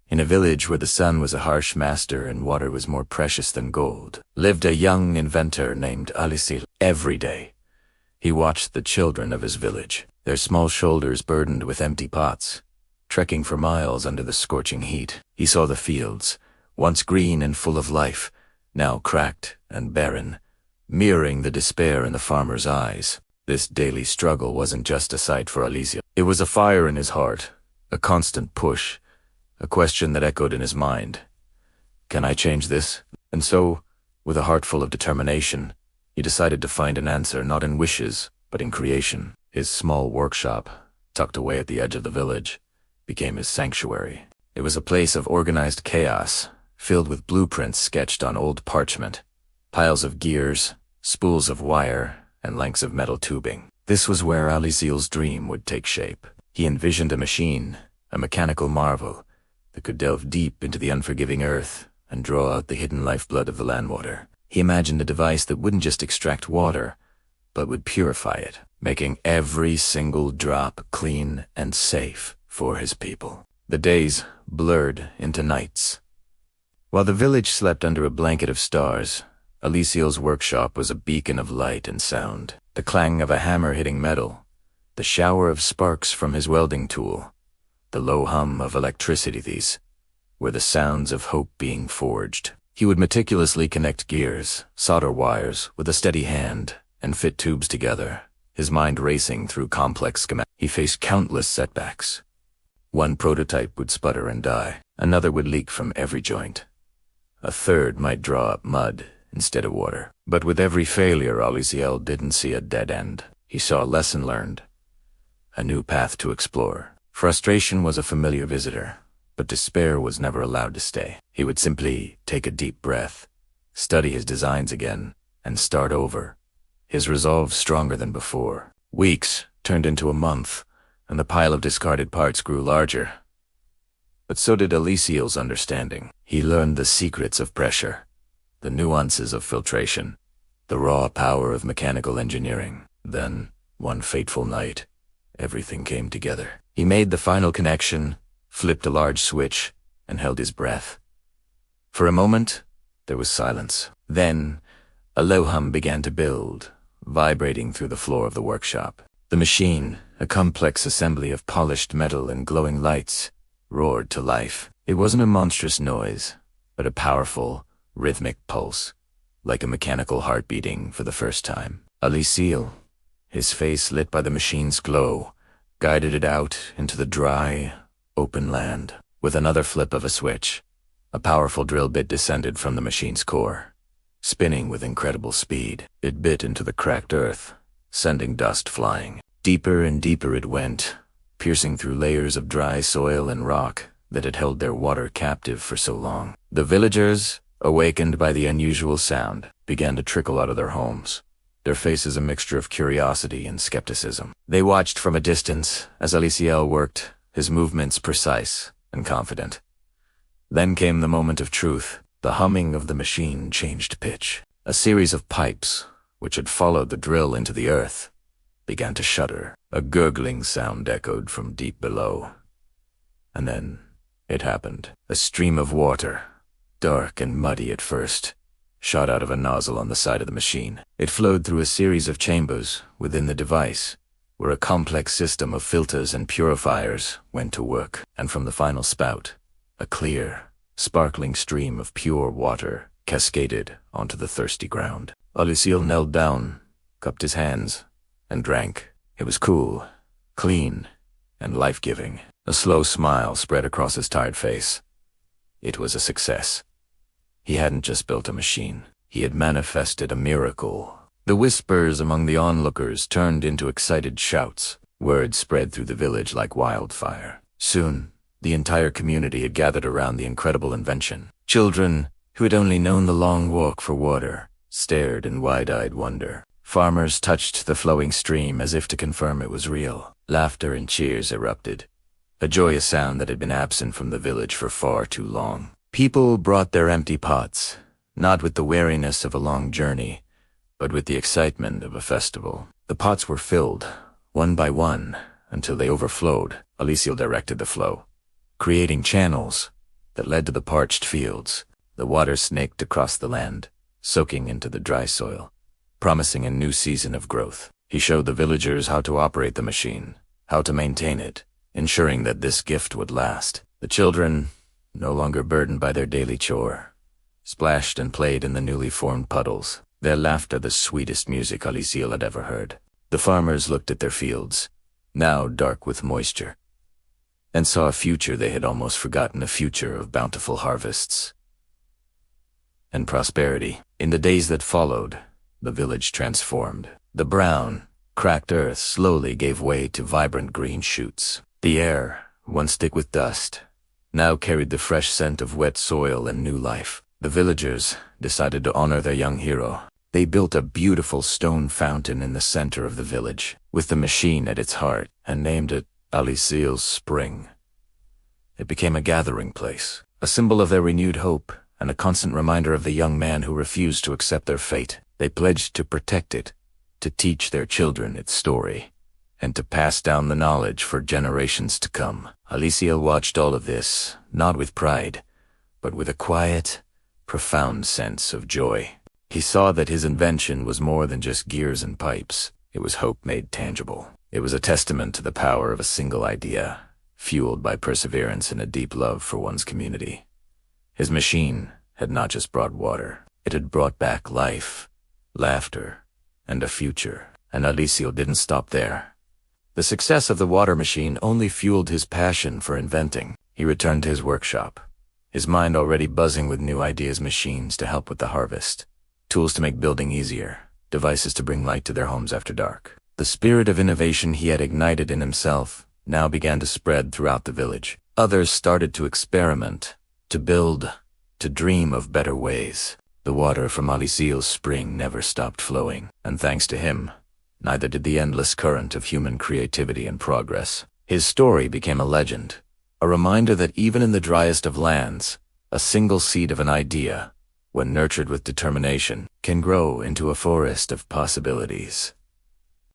In a village where the sun was a harsh master and water was more precious than gold, lived a young inventor named Aalizil. Every day, he watched the children of his village, their small shoulders burdened with empty pots, trekking for miles under the scorching heat. He saw the fields, once green and full of life, now cracked and barren, mirroring the despair in the farmer's eyes. This daily struggle wasn't just a sight for Aalizil. It was a fire in his heart, a constant push, a question that echoed in his mind. Can I change this? And so, with a heart full of determination, he decided to find an answer not in wishes, but in creation. His small workshop, tucked away at the edge of the village, became his sanctuary. It was a place of organized chaos, filled with blueprints sketched on old parchment, piles of gears, spools of wire, and lengths of metal tubing. This was where Aalizil's dream would take shape. He envisioned a machine, a mechanical marvel, that could delve deep into the unforgiving earth and draw out the hidden lifeblood of the landwater. He imagined a device that wouldn't just extract water, but would purify it, making every single drop clean and safe for his people. The days blurred into nights. While the village slept under a blanket of stars, Aalizil's workshop was a beacon of light and sound. The clang of a hammer hitting metal, the shower of sparks from his welding tool, the low hum of electricity, these were the sounds of hope being forged. He would meticulously connect gears, solder wires with a steady hand, and fit tubes together, his mind racing through complex schematics. He faced countless setbacks. One prototype would sputter and die, another would leak from every joint. A third might draw up mud instead of water. But with every failure, Aalizil didn't see a dead end. He saw a lesson learned, a new path to explore. Frustration was a familiar visitor, but despair was never allowed to stay. He would simply take a deep breath, study his designs again, and start over, his resolve stronger than before. Weeks turned into a month, and the pile of discarded parts grew larger. But so did Aalizil's understanding. He learned the secrets of pressure, the nuances of filtration, the raw power of mechanical engineering. Then, one fateful night, everything came together. He made the final connection, flipped a large switch, and held his breath. For a moment, there was silence. Then, a low hum began to build, vibrating through the floor of the workshop. The machine, a complex assembly of polished metal and glowing lights, roared to life. It wasn't a monstrous noise, but a powerful, rhythmic pulse, like a mechanical heart beating for the first time. Aalizil, his face lit by the machine's glow, guided it out into the dry, open land. With another flip of a switch, a powerful drill bit descended from the machine's core. Spinning with incredible speed, it bit into the cracked earth, sending dust flying. Deeper and deeper it went, piercing through layers of dry soil and rock that had held their water captive for so long. The villagers, awakened by the unusual sound, began to trickle out of their homes, their faces a mixture of curiosity and skepticism. They watched from a distance as Aalizil worked, his movements precise and confident. Then came the moment of truth. The humming of the machine changed pitch. A series of pipes, which had followed the drill into the earth, began to shudder. A gurgling sound echoed from deep below. And then it happened. A stream of water, dark and muddy at first, shot out of a nozzle on the side of the machine. It flowed through a series of chambers within the device, where a complex system of filters and purifiers went to work. And from the final spout, a clear, sparkling stream of pure water cascaded onto the thirsty ground. Aalizil knelt down, cupped his hands, and drank. It was cool, clean, and life-giving. A slow smile spread across his tired face. It was a success. He hadn't just built a machine. He had manifested a miracle. The whispers among the onlookers turned into excited shouts. Word spread through the village like wildfire. Soon, the entire community had gathered around the incredible invention. Children, who had only known the long walk for water, stared in wide-eyed wonder. Farmers touched the flowing stream as if to confirm it was real. Laughter and cheers erupted, a joyous sound that had been absent from the village for far too long. People brought their empty pots, not with the weariness of a long journey, but with the excitement of a festival. The pots were filled, one by one, until they overflowed. Aalizil directed the flow, creating channels, that led to the parched fields. The water snaked across the land, soaking into the dry soil, promising a new season of growth. He showed the villagers how to operate the machine, how to maintain it, ensuring that this gift would last. The children, no longer burdened by their daily chore, splashed and played in the newly formed puddles, their laughter the sweetest music Aalizil had ever heard. The farmers looked at their fields, now dark with moisture, and saw a future they had almost forgotten, a future of bountiful harvests and prosperity. In the days that followed, the village transformed. The brown, cracked earth slowly gave way to vibrant green shoots. The air, once thick with dust, now carried the fresh scent of wet soil and new life. The villagers decided to honor their young hero. They built a beautiful stone fountain in the center of the village, with the machine at its heart, and named it Aalizil's Spring. It became a gathering place, a symbol of their renewed hope, and a constant reminder of the young man who refused to accept their fate. They pledged to protect it, to teach their children its story, and to pass down the knowledge for generations to come. Aalizil watched all of this, not with pride, but with a quiet, profound sense of joy. He saw that his invention was more than just gears and pipes. It was hope made tangible. It was a testament to the power of a single idea, fueled by perseverance and a deep love for one's community. His machine had not just brought water, it had brought back life, laughter, and a future. And Aalizil didn't stop there. The success of the water machine only fueled his passion for inventing. He returned to his workshop, his mind already buzzing with new ideas, machines to help with the harvest, tools to make building easier, devices to bring light to their homes after dark. The spirit of innovation he had ignited in himself now began to spread throughout the village. Others started to experiment, to build, to dream of better ways. The water from Aalizil's spring never stopped flowing, and thanks to him, neither did the endless current of human creativity and progress. His story became a legend, a reminder that even in the driest of lands, a single seed of an idea, when nurtured with determination, can grow into a forest of possibilities.